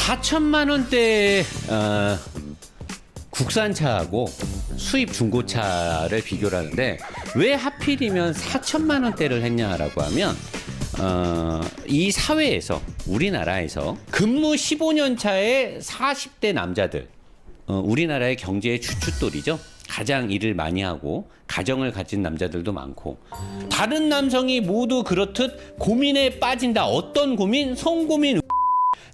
4천만 원대 국산차하고 수입 중고차를 비교를 하는데 왜 하필이면 4천만 원대를 했냐라고 하면 이 사회에서 우리나라에서 근무 15년 차의 40대 남자들 우리나라의 경제의 주춧돌이죠. 가장 일을 많이 하고 가정을 가진 남자들도 많고 다른 남성이 모두 그렇듯 고민에 빠진다. 어떤 고민? 성고민.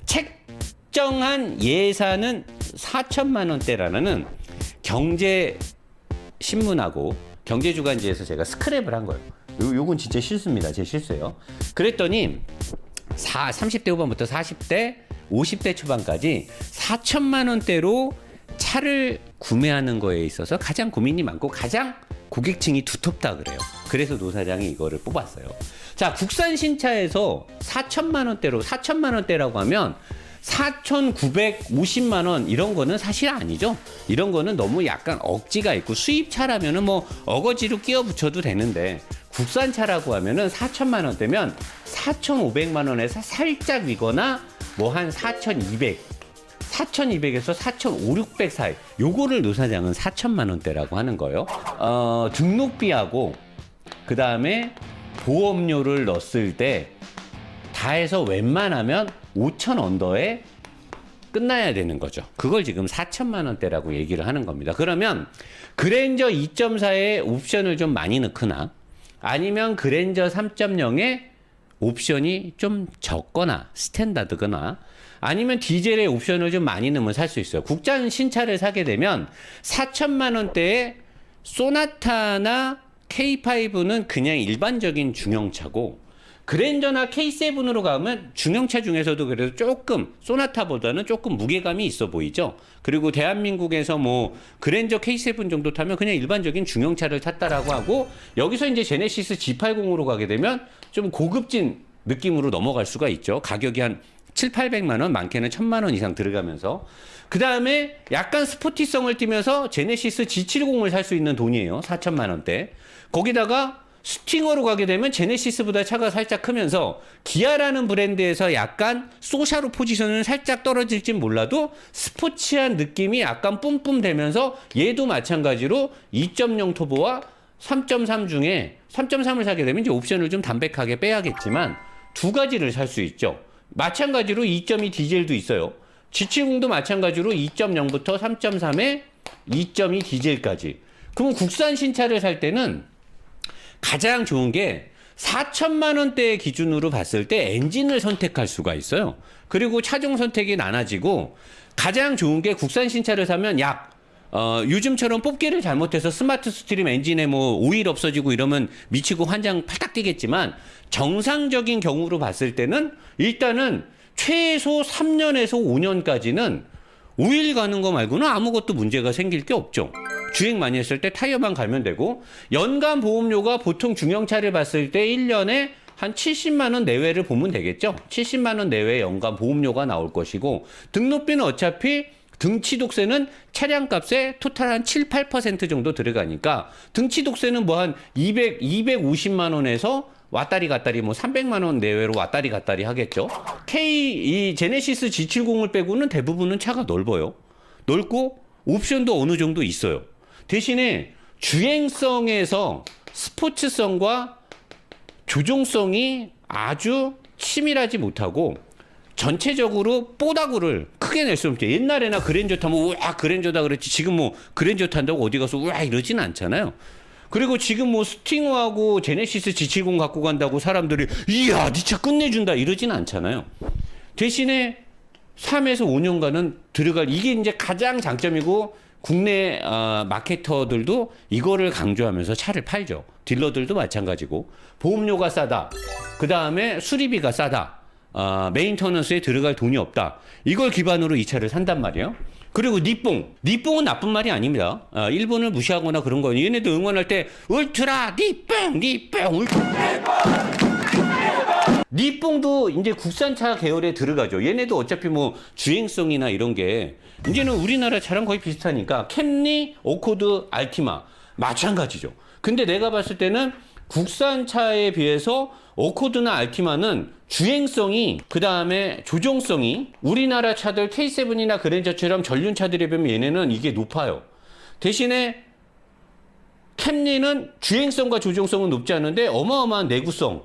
책정한 예산은 4천만 원대라는 경제 신문하고 경제주간지에서 제가 스크랩을 한 거예요. 요건 진짜 실수입니다. 제 실수예요. 그랬더니 30대 후반부터 40대, 50대 초반까지 4천만 원대로 차를 구매하는 거에 있어서 가장 고민이 많고 가장 고객층이 두텁다 그래요. 그래서 노사장이 이거를 뽑았어요. 자, 국산 신차에서 4천만 원대로 4천만 원대라고 하면 4,950만 원 이런 거는 사실 아니죠. 이런 거는 너무 약간 억지가 있고 수입차라면은 뭐 어거지로 끼워 붙여도 되는데 국산차라고 하면은 4천만 원대면 4,500만 원에서 살짝 위거나 뭐 한 4,200에서 4,500, 600 사이. 요거를 노사장은 4천만 원대라고 하는 거예요. 등록비하고 그 다음에 보험료를 넣었을 때 다 해서 웬만하면 5천 언더에 끝나야 되는 거죠. 그걸 지금 4천만 원대라고 얘기를 하는 겁니다. 그러면 그랜저 2.4에 옵션을 좀 많이 넣거나 아니면 그랜저 3.0에 옵션이 좀 적거나 스탠다드거나 아니면 디젤의 옵션을 좀 많이 넣으면 살 수 있어요. 국산 신차를 사게 되면 4천만 원대에 소나타나 K5는 그냥 일반적인 중형차고 그랜저나 K7으로 가면 중형차 중에서도 그래도 조금 소나타보다는 조금 무게감이 있어 보이죠. 그리고 대한민국에서 뭐 그랜저 K7 정도 타면 그냥 일반적인 중형차를 탔다라고 하고 여기서 이제 제네시스 G80으로 가게 되면 좀 고급진 느낌으로 넘어갈 수가 있죠. 가격이 한 700~800만 원, 많게는 1000만 원 이상 들어가면서 그 다음에 약간 스포티성을 띠면서 제네시스 G70을 살 수 있는 돈이에요. 4천만 원대. 거기다가 스팅어로 가게 되면 제네시스보다 차가 살짝 크면서 기아라는 브랜드에서 약간 소샤로 포지션은 살짝 떨어질진 몰라도 스포츠한 느낌이 약간 뿜뿜 되면서 얘도 마찬가지로 2.0 터보와 3.3 중에 3.3을 사게 되면 이제 옵션을 좀 담백하게 빼야겠지만 두 가지를 살 수 있죠. 마찬가지로 2.2 디젤도 있어요. G70도 마찬가지로 2.0부터 3.3에 2.2 디젤까지. 그럼 국산 신차를 살 때는 가장 좋은 게 4천만 원대 기준으로 봤을 때 엔진을 선택할 수가 있어요. 그리고 차종 선택이 나눠지고 가장 좋은 게 국산 신차를 사면 요즘처럼 뽑기를 잘못해서 스마트 스트림 엔진에 뭐 오일 없어지고 이러면 미치고 환장 팔딱 뛰겠지만 정상적인 경우로 봤을 때는 일단은 최소 3년에서 5년까지는 오일 가는 거 말고는 아무것도 문제가 생길 게 없죠. 주행 많이 했을 때 타이어만 갈면 되고 연간 보험료가 보통 중형차를 봤을 때 1년에 한 70만 원 내외를 보면 되겠죠. 70만 원 내외의 연간 보험료가 나올 것이고 등록비는 어차피 등치독세는 차량값에 토탈 한 7~8% 정도 들어가니까 등치독세는 뭐 한 250만 원에서 왔다리 갔다리 뭐 300만 원 내외로 왔다리 갔다리 하겠죠. 이 제네시스 G70을 빼고는 대부분은 차가 넓어요. 넓고 옵션도 어느 정도 있어요. 대신에 주행성에서 스포츠성과 조종성이 아주 치밀하지 못하고 전체적으로 뽀다구를 크게 낼 수 없죠. 옛날에나 그랜저 타면 우와 그랜저다 그랬지 지금 뭐 그랜저 탄다고 어디 가서 우와 이러진 않잖아요. 그리고 지금 뭐 스팅어하고 제네시스 G70 갖고 간다고 사람들이 이야 니 차 끝내준다 이러진 않잖아요. 대신에 3에서 5년간은 들어갈 이게 이제 가장 장점이고 국내 마케터들도 이거를 강조하면서 차를 팔죠. 딜러들도 마찬가지고 보험료가 싸다. 그 다음에 수리비가 싸다. 메인터넌스에 들어갈 돈이 없다. 이걸 기반으로 이 차를 산단 말이에요. 그리고 니뽕은 나쁜 말이 아닙니다. 일본을 무시하거나 그런 거 얘네들 응원할 때 울트라 니뽕 울트라 니뽕도 이제 국산차 계열에 들어가죠. 얘네도 어차피 뭐 주행성이나 이런 게 이제는 우리나라 차랑 거의 비슷하니까 캠리, 어코드, 알티마 마찬가지죠. 근데 내가 봤을 때는 국산차에 비해서 어코드나 알티마는 주행성이, 그 다음에 조종성이 우리나라 차들 K7이나 그랜저처럼 전륜차들에 비하면 얘네는 이게 높아요. 대신에 캠리는 주행성과 조종성은 높지 않은데 어마어마한 내구성,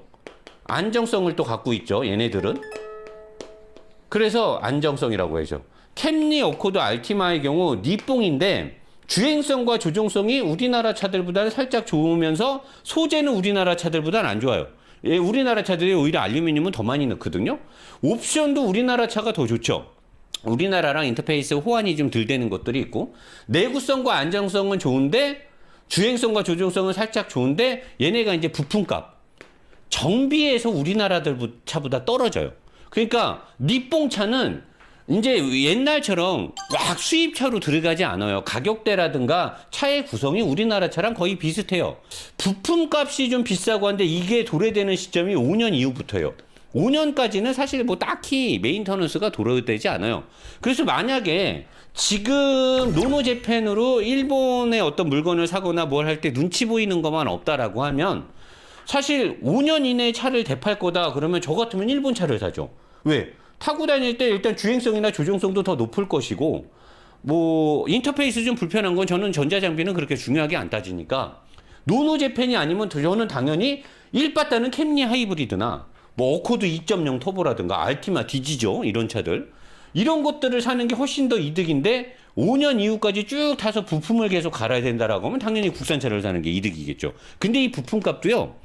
안정성을 또 갖고 있죠, 얘네들은. 그래서 안정성이라고 해죠. 캠리, 어코드, 알티마의 경우 니뽕인데 주행성과 조종성이 우리나라 차들보다는 살짝 좋으면서 소재는 우리나라 차들보다는 안 좋아요. 예, 우리나라 차들이 오히려 알루미늄은 더 많이 넣거든요. 옵션도 우리나라 차가 더 좋죠. 우리나라랑 인터페이스 호환이 좀 덜 되는 것들이 있고, 내구성과 안정성은 좋은데 주행성과 조종성은 살짝 좋은데 얘네가 이제 부품값, 정비에서 우리나라들 차보다 떨어져요. 그러니까 니뽕 차는 이제 옛날처럼 막 수입차로 들어가지 않아요. 가격대라든가 차의 구성이 우리나라 차랑 거의 비슷해요. 부품값이 좀 비싸고 한데 이게 도래되는 시점이 5년 이후부터예요. 5년까지는 사실 뭐 딱히 메인터넌스가 도래되지 않아요. 그래서 만약에 지금 노노재팬으로 일본의 어떤 물건을 사거나 뭘 할 때 눈치 보이는 것만 없다라고 하면 사실 5년 이내에 차를 대팔 거다 그러면 저 같으면 일본 차를 사죠. 왜? 타고 다닐 때 일단 주행성이나 조종성도 더 높을 것이고, 뭐 인터페이스 좀 불편한 건 저는 전자장비는 그렇게 중요하게 안 따지니까 노노재팬이 아니면 저는 당연히 1바따는 캠리 하이브리드나 뭐 어코드 2.0 터보라든가 알티마 디지죠, 이런 차들, 이런 것들을 사는 게 훨씬 더 이득인데 5년 이후까지 쭉 타서 부품을 계속 갈아야 된다라고 하면 당연히 국산차를 사는 게 이득이겠죠. 근데 이 부품값도요,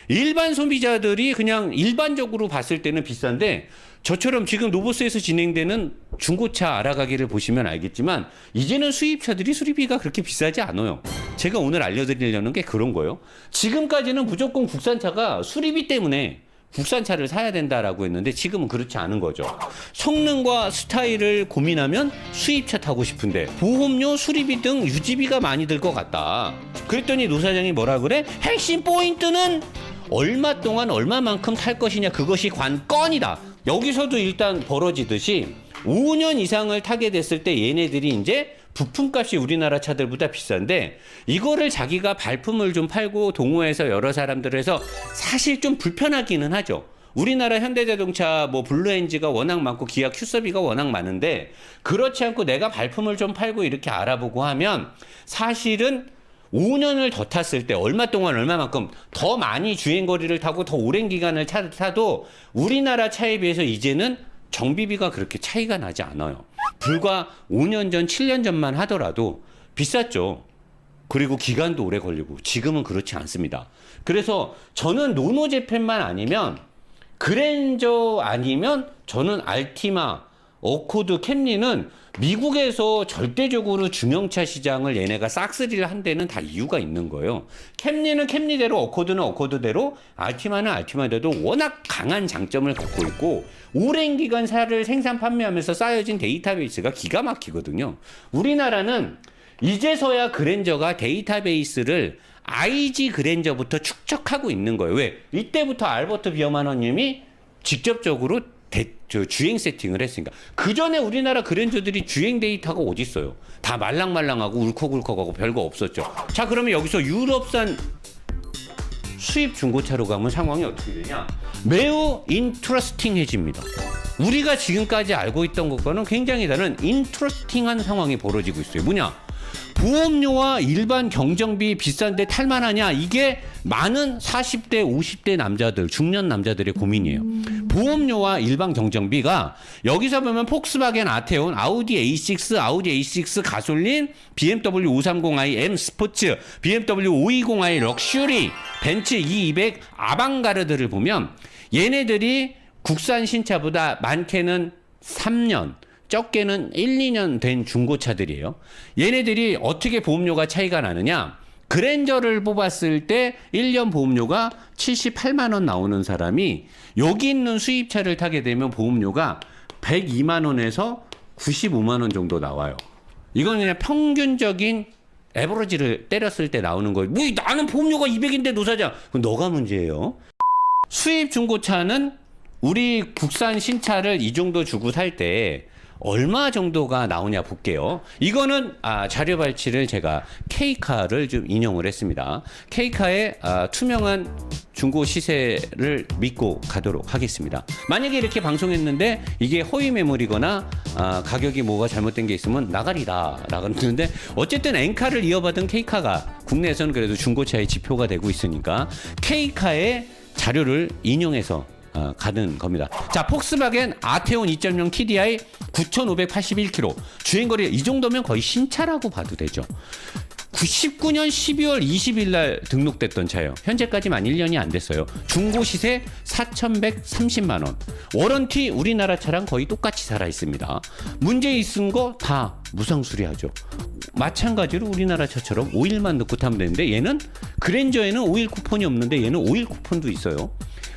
일반 소비자들이 그냥 일반적으로 봤을 때는 비싼데 저처럼 지금 노보스에서 진행되는 중고차 알아가기를 보시면 알겠지만 이제는 수입차들이 수리비가 그렇게 비싸지 않아요. 제가 오늘 알려드리려는 게 그런 거예요. 지금까지는 무조건 국산차가 수리비 때문에 국산차를 사야 된다라고 했는데 지금은 그렇지 않은 거죠. 성능과 스타일을 고민하면 수입차 타고 싶은데 보험료, 수리비 등 유지비가 많이 들 것 같다. 그랬더니 노사장이 뭐라 그래? 핵심 포인트는 얼마 동안 얼마만큼 탈 것이냐, 그것이 관건이다. 여기서도 일단 벌어지듯이 5년 이상을 타게 됐을 때 얘네들이 이제 부품값이 우리나라 차들보다 비싼데 이거를 자기가 발품을 좀 팔고 동호회에서 여러 사람들 해서 사실 좀 불편하기는 하죠. 우리나라 현대자동차 뭐 블루엔지가 워낙 많고 기아 큐서비가 워낙 많은데 그렇지 않고 내가 발품을 좀 팔고 이렇게 알아보고 하면 사실은 5년을 더 탔을 때 얼마 동안 얼마만큼 더 많이 주행거리를 타고 더 오랜 기간을 타도 우리나라 차에 비해서 이제는 정비비가 그렇게 차이가 나지 않아요. 불과 5년 전, 7년 전만 하더라도 비쌌죠. 그리고 기간도 오래 걸리고 지금은 그렇지 않습니다. 그래서 저는 노노재팬만 아니면 그랜저 아니면 저는 알티마, 어코드, 캠리는 미국에서 절대적으로 중형차 시장을 얘네가 싹쓸이를 한 데는 다 이유가 있는 거예요. 캠리는 캠리대로, 어코드는 어코드대로, 알티마는 알티마대로 워낙 강한 장점을 갖고 있고 오랜 기간 차를 생산 판매하면서 쌓여진 데이터베이스가 기가 막히거든요. 우리나라는 이제서야 그랜저가 데이터베이스를 IG 그랜저부터 축적하고 있는 거예요. 왜? 이때부터 알버트 비어마너님이 직접적으로 주행 세팅을 했으니까. 그 전에 우리나라 그랜저들이 주행 데이터가 어디 있어요? 다 말랑말랑하고 울컥울컥하고 별거 없었죠. 자, 그러면 여기서 유럽산 수입 중고차로 가면 상황이 어떻게 되냐? 매우 인트러스팅해집니다. 우리가 지금까지 알고 있던 것과는 굉장히 다른 인트러스팅한 상황이 벌어지고 있어요. 뭐냐? 보험료와 일반 경정비 비싼데 탈만하냐? 이게 많은 40대, 50대 남자들, 중년 남자들의 고민이에요. 보험료와 일반 경정비가 여기서 보면 폭스바겐 아테온, 아우디 A6, 아우디 A6 가솔린, BMW 530i M 스포츠, BMW 520i 럭셔리, 벤츠 E200 아방가르드를 보면 얘네들이 국산 신차보다 많게는 3년, 적게는 1, 2년 된 중고차들이에요. 얘네들이 어떻게 보험료가 차이가 나느냐? 그랜저를 뽑았을 때 1년 보험료가 78만 원 나오는 사람이 여기 있는 수입차를 타게 되면 보험료가 102만 원에서 95만 원 정도 나와요. 이건 그냥 평균적인 에버러지를 때렸을 때 나오는 거예요. 뭐 나는 보험료가 200인데 노사장. 그건 너가 문제예요. 수입 중고차는 우리 국산 신차를 이 정도 주고 살 때 얼마 정도가 나오냐 볼게요. 이거는 자료 발치를 제가 K카를 좀 인용을 했습니다. K카의 투명한 중고 시세를 믿고 가도록 하겠습니다. 만약에 이렇게 방송했는데 이게 허위 매물이거나 가격이 뭐가 잘못된 게 있으면 나가리다라고 하는데, 어쨌든 N카를 이어받은 K카가 국내에서는 그래도 중고차의 지표가 되고 있으니까 K카의 자료를 인용해서 가는 겁니다. 자, 폭스바겐 아테온 2.0 TDI 9,581km 주행거리, 이 정도면 거의 신차라고 봐도 되죠. 19년 12월 20일 날 등록됐던 차예요. 현재까지 만 1년이 안 됐어요. 중고 시세 4,130만 원. 워런티 우리나라 차랑 거의 똑같이 살아 있습니다. 문제 있은 거 다 무상 수리하죠. 마찬가지로 우리나라 차처럼 오일만 넣고 타면 되는데, 얘는 그랜저에는 오일 쿠폰이 없는데 얘는 오일 쿠폰도 있어요.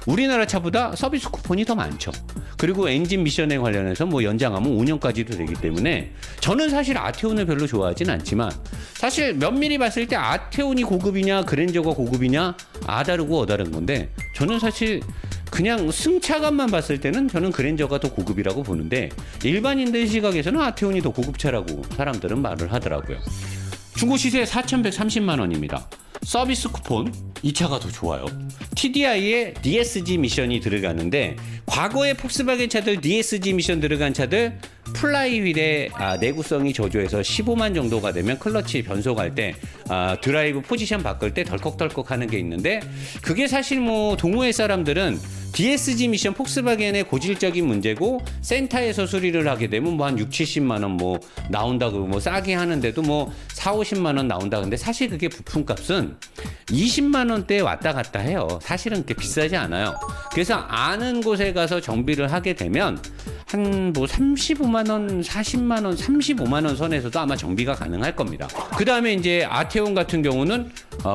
우리나라 차보다 서비스 쿠폰이 더 많죠. 그리고 엔진 미션에 관련해서 뭐 연장하면 5년까지도 되기 때문에, 저는 사실 아테온을 별로 좋아하진 않지만, 사실 면밀히 봤을 때 아테온이 고급이냐 그랜저가 고급이냐 아다르고 어다른 건데, 저는 사실 그냥 승차감만 봤을 때는 저는 그랜저가 더 고급이라고 보는데, 일반인들 시각에서는 아테온이 더 고급차라고 사람들은 말을 하더라고요. 중고 시세 4,130만 원입니다. 서비스 쿠폰, 이 차가 더 좋아요. TDI에 DSG 미션이 들어가는데, 과거의 폭스바겐 차들 DSG 미션 들어간 차들 플라이휠의 내구성이 저조해서 15만 정도가 되면 클러치 변속할 때 드라이브 포지션 바꿀 때 덜컥덜컥 하는 게 있는데, 그게 사실 뭐 동호회 사람들은 DSG 미션 폭스바겐의 고질적인 문제고, 센터에서 수리를 하게 되면 뭐 한 6, 70만 원 뭐 나온다고, 뭐 싸게 하는데도 뭐 4, 50만 원 나온다. 근데 사실 그게 부품값은 20만 원대에 왔다 갔다 해요. 사실은 그렇게 비싸지 않아요. 그래서 아는 곳에 가서 정비를 하게 되면 한 뭐 35만 원, 40만 원, 35만 원 선에서도 아마 정비가 가능할 겁니다. 그 다음에 이제 아테온 같은 경우는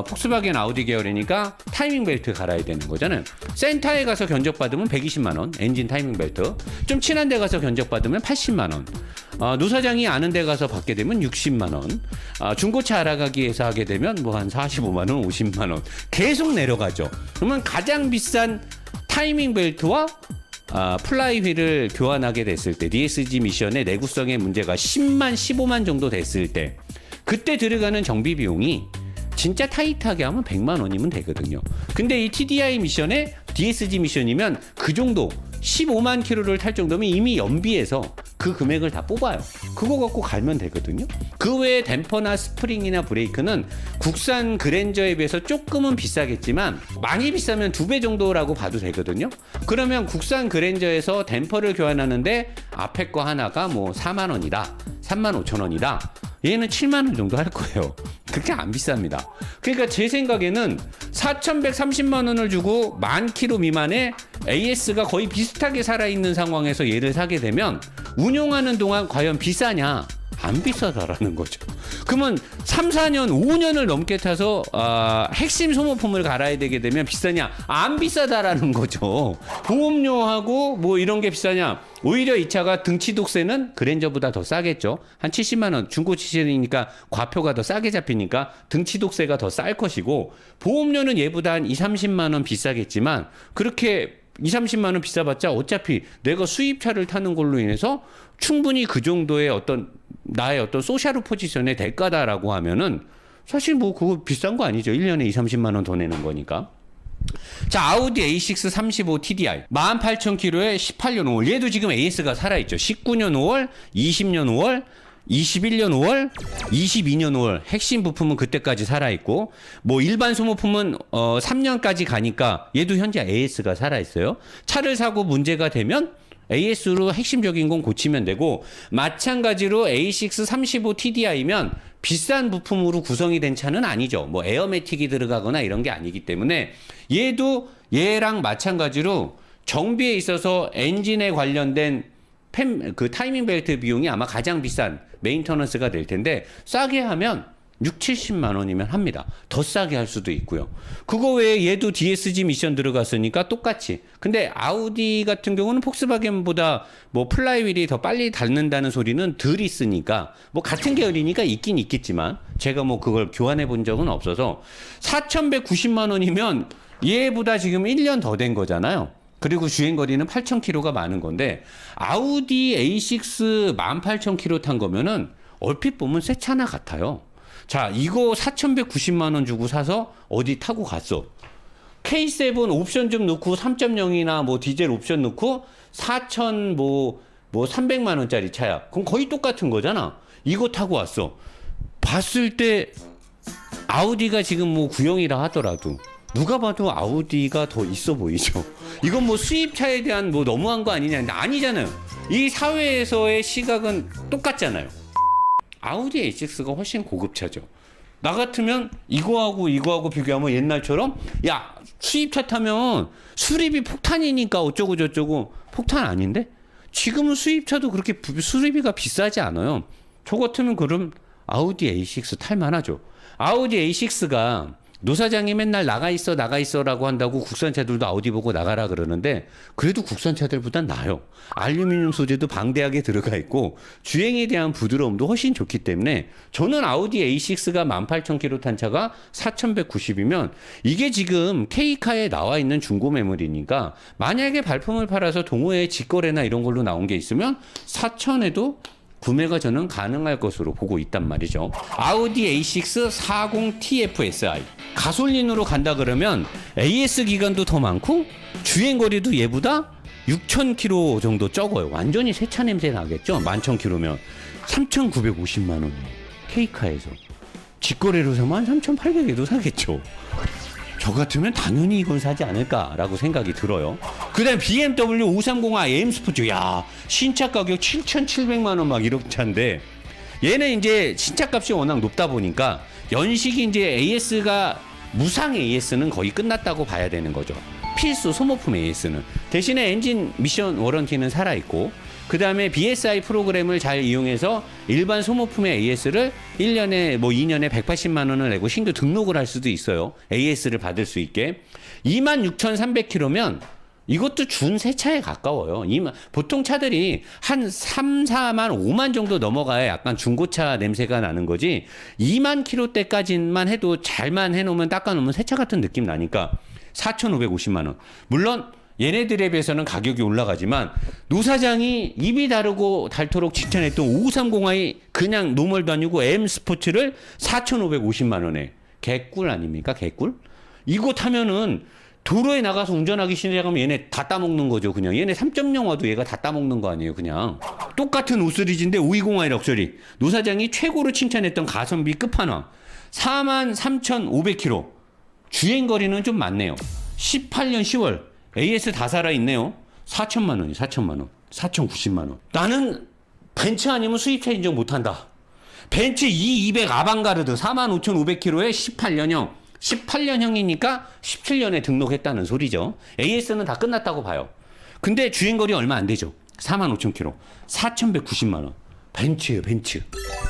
폭스바겐 아우디 계열이니까 타이밍 벨트 갈아야 되는 거잖아요. 센터에 가서 견적받으면 120만 원, 엔진 타이밍 벨트. 좀 친한 데 가서 견적받으면 80만 원. 노사장이 아는 데 가서 받게 되면 60만 원. 중고차 알아가기에서 하게 되면 뭐 한 45만 원, 50만 원. 계속 내려가죠. 그러면 가장 비싼 타이밍 벨트와 플라이휠을 교환하게 됐을 때, DSG 미션의 내구성의 문제가 10만, 15만 정도 됐을 때, 그때 들어가는 정비 비용이 진짜 타이트하게 하면 100만 원이면 되거든요. 근데 이 TDI 미션에 DSG 미션이면 그 정도 15만 킬로를 탈 정도면 이미 연비에서 그 금액을 다 뽑아요. 그거 갖고 갈면 되거든요. 그 외에 댐퍼나 스프링이나 브레이크는 국산 그랜저에 비해서 조금은 비싸겠지만, 많이 비싸면 2배 정도라고 봐도 되거든요. 그러면 국산 그랜저에서 댐퍼를 교환하는데 앞에 거 하나가 뭐 4만 원이다, 3만 5천 원이다, 얘는 7만 원 정도 할 거예요. 그렇게 안 비쌉니다. 그러니까 제 생각에는 4,130만 원을 주고 10,000km 미만의 AS가 거의 비슷하게 살아있는 상황에서 얘를 사게 되면, 운용하는 동안 과연 비싸냐? 안 비싸다라는 거죠. 그러면 3, 4년, 5년을 넘게 타서 핵심 소모품을 갈아야 되게 되면 비싸냐? 안 비싸다라는 거죠. 보험료하고 뭐 이런 게 비싸냐? 오히려 이 차가 등치 독세는 그랜저보다 더 싸겠죠. 한 70만 원, 중고 시세니까 과표가 더 싸게 잡히니까 등치 독세가 더 쌀 것이고, 보험료는 얘보다 한 2, 30만 원 비싸겠지만, 그렇게 2, 30만 원 비싸봤자 어차피 내가 수입차를 타는 걸로 인해서 충분히 그 정도의 어떤 나의 어떤 소셜 포지션의 대가다라고 하면은, 사실 뭐 그거 비싼 거 아니죠. 1년에 2, 30만 원 더 내는 거니까. 자, 아우디 A6 35 TDI 18,000km에 18년 5월. 얘도 지금 AS가 살아있죠. 19년 5월, 20년 5월, 21년 5월, 22년 5월. 핵심 부품은 그때까지 살아있고, 뭐 일반 소모품은 3년까지 가니까 얘도 현재 AS가 살아있어요. 차를 사고 문제가 되면 AS로 핵심적인 건 고치면 되고, 마찬가지로 A6 35 TDI면 비싼 부품으로 구성이 된 차는 아니죠. 뭐 에어매틱이 들어가거나 이런 게 아니기 때문에, 얘도 얘랑 마찬가지로 정비에 있어서 엔진에 관련된 그 타이밍 벨트 비용이 아마 가장 비싼 메인터넌스가 될 텐데, 싸게 하면 6, 70만 원이면 합니다. 더 싸게 할 수도 있고요. 그거 외에 얘도 DSG 미션 들어갔으니까 똑같이. 근데 아우디 같은 경우는 폭스바겐보다 뭐 플라이휠이 더 빨리 닳는다는 소리는 덜 있으니까, 뭐 같은 계열이니까 있긴 있겠지만, 제가 뭐 그걸 교환해 본 적은 없어서 4,190만 원이면 얘보다 지금 1년 더 된 거잖아요. 그리고 주행거리는 8,000km가 많은 건데 아우디 A6 18,000km 탄 거면은 얼핏 보면 새 차나 같아요. 자, 이거 4,190만 원 주고 사서 어디 타고 갔어. K7 옵션 좀 넣고 3.0이나 뭐 디젤 옵션 넣고 4,000 뭐 300만 원짜리 차야. 그럼 거의 똑같은 거잖아. 이거 타고 왔어. 봤을 때 아우디가 지금 뭐 구형이라 하더라도 누가 봐도 아우디가 더 있어 보이죠. 이건 뭐 수입차에 대한 뭐 너무한 거 아니냐. 아니잖아요. 이 사회에서의 시각은 똑같잖아요. 아우디 A6가 훨씬 고급차죠. 나 같으면 이거하고 비교하면 옛날처럼 야 수입차 타면 수리비 폭탄이니까 어쩌고 저쩌고. 폭탄 아닌데? 지금은 수입차도 그렇게 수리비가 비싸지 않아요. 저 같으면 그럼 아우디 A6 탈만하죠. 아우디 A6가 노 사장이 맨날 나가 있어라고 한다고 국산차들도 아우디 보고 나가라 그러는데 그래도 국산차들보단 나아요. 알루미늄 소재도 방대하게 들어가 있고 주행에 대한 부드러움도 훨씬 좋기 때문에 저는 아우디 A6가 18,000km 탄 차가 4,190이면 이게 지금 K카에 나와 있는 중고 매물이니까 만약에 발품을 팔아서 동호회 직거래나 이런 걸로 나온 게 있으면 4,000에도 구매가 저는 가능할 것으로 보고 있단 말이죠. 아우디 A6 40TFSI 가솔린으로 간다 그러면 AS 기간도 더 많고 주행거리도 얘보다 6,000km 정도 적어요. 완전히 새 차 냄새 나겠죠. 11,000km면 3,950만 원이에요. K카에서 직거래로 사면 3,800에도 사겠죠. 저 같으면 당연히 이걸 사지 않을까라고 생각이 들어요. 그 다음 BMW 530i M 스포츠. 야, 신차 가격 7,700만 원 막 이런 차인데 얘는 이제 신차 값이 워낙 높다 보니까 연식이 이제 AS가 무상 AS는 거의 끝났다고 봐야 되는 거죠. 필수 소모품 AS는. 대신에 엔진 미션 워런티는 살아있고 그 다음에 BSI 프로그램을 잘 이용해서 일반 소모품의 AS를 1년에 뭐 2년에 180만 원을 내고 신규 등록을 할 수도 있어요. AS를 받을 수 있게. 26,300km면 이것도 준 새 차에 가까워요. 보통 차들이 한 3, 4만, 5만 정도 넘어가야 약간 중고차 냄새가 나는 거지 2만 km대까지만 해도 잘만 해놓으면 닦아놓으면 새 차 같은 느낌 나니까 4,550만 원. 물론 얘네들에 비해서는 가격이 올라가지만 노 사장이 입이 다르고 닳도록 칭찬했던 530i 그냥 노멀도 아니고 M 스포츠를 4,550만 원에 개꿀 아닙니까? 개꿀? 이거 타면은 도로에 나가서 운전하기 시작하면 얘네 다 따먹는 거죠. 그냥 얘네 3.0 와도 얘가 다 따먹는 거 아니에요. 그냥 똑같은 오스리지인데 520i 럭셔리 노 사장이 최고로 칭찬했던 가성비 끝판왕 43,500km 주행거리는 좀 많네요. 18년 10월 AS 다 살아있네요. 4천만 원이 4천만 원. 4,090만 원. 나는 벤츠 아니면 수입차 인정 못한다. 벤츠 E200 아방가르드 45,500km에 18년형. 18년형이니까 17년에 등록했다는 소리죠. AS는 다 끝났다고 봐요. 근데 주행거리 얼마 안 되죠. 45,000km. 4,190만 원. 벤츠예요, 벤츠.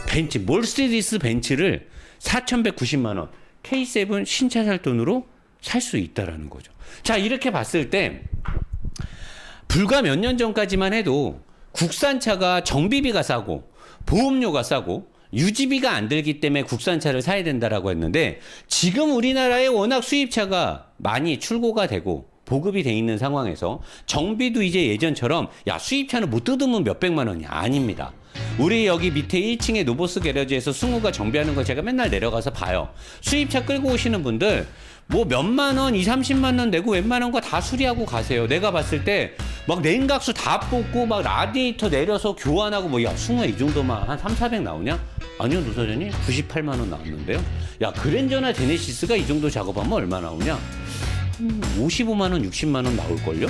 벤츠. 몰세디스 벤츠를 4,190만 원. K7 신차 살 돈으로 살 수 있다라는 거죠. 자, 이렇게 봤을 때 불과 몇 년 전까지만 해도 국산차가 정비비가 싸고 보험료가 싸고 유지비가 안 들기 때문에 국산차를 사야 된다라고 했는데 지금 우리나라에 워낙 수입차가 많이 출고가 되고 보급이 돼 있는 상황에서 정비도 이제 예전처럼 야 수입차는 못 뜯으면 몇백만 원이 아닙니다. 우리 여기 밑에 1층에 노보스 게러지에서 승우가 정비하는 거 제가 맨날 내려가서 봐요. 수입차 끌고 오시는 분들 뭐 몇만 원, 2, 30만 원 내고 웬만한 거 다 수리하고 가세요. 내가 봤을 때 막 냉각수 다 뽑고 막 라디에이터 내려서 교환하고 뭐 야 승우야 이 정도만 한 3, 400 나오냐? 아니요 노사장님 98만 원 나왔는데요. 야 그랜저나 제네시스가 이 정도 작업하면 얼마 나오냐? 55만 원, 60만 원 나올걸요?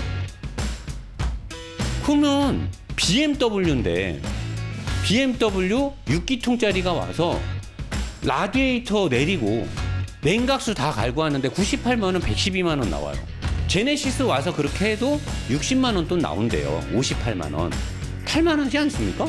그러면 BMW인데 BMW 6기통짜리가 와서 라디에이터 내리고 냉각수 다 갈고 하는데 98만 원, 112만 원 나와요. 제네시스 와서 그렇게 해도 60만 원 돈 나온대요. 58만 원. 탈만하지 않습니까?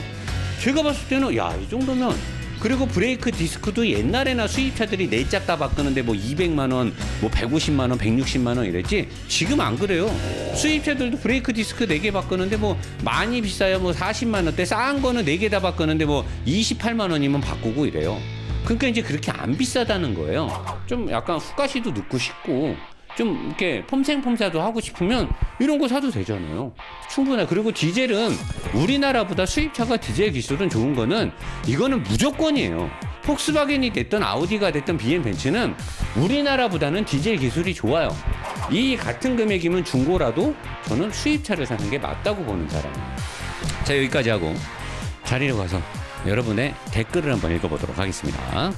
제가 봤을 때는 야, 이 정도면 그리고 브레이크 디스크도 옛날에나 수입차들이 4짝 다 바꾸는데 뭐 200만 원, 뭐 150만 원, 160만 원 이랬지. 지금 안 그래요. 수입차들도 브레이크 디스크 4개 바꾸는데 뭐 많이 비싸요. 뭐 40만 원대 싼 거는 4개 다 바꾸는데 뭐 28만 원이면 바꾸고 이래요. 그러니까 이제 그렇게 안 비싸다는 거예요. 좀 약간 후가시도 넣고 싶고 좀 이렇게 폼생폼사도 하고 싶으면 이런 거 사도 되잖아요. 충분해. 그리고 디젤은 우리나라보다 수입차가 디젤 기술은 좋은 거는 이거는 무조건이에요. 폭스바겐이 됐든 아우디가 됐든 BM 벤츠는 우리나라보다는 디젤 기술이 좋아요. 이 같은 금액이면 중고라도 저는 수입차를 사는 게 맞다고 보는 사람이에요. 자, 여기까지 하고 자리로 가서 여러분의 댓글을 한번 읽어보도록 하겠습니다.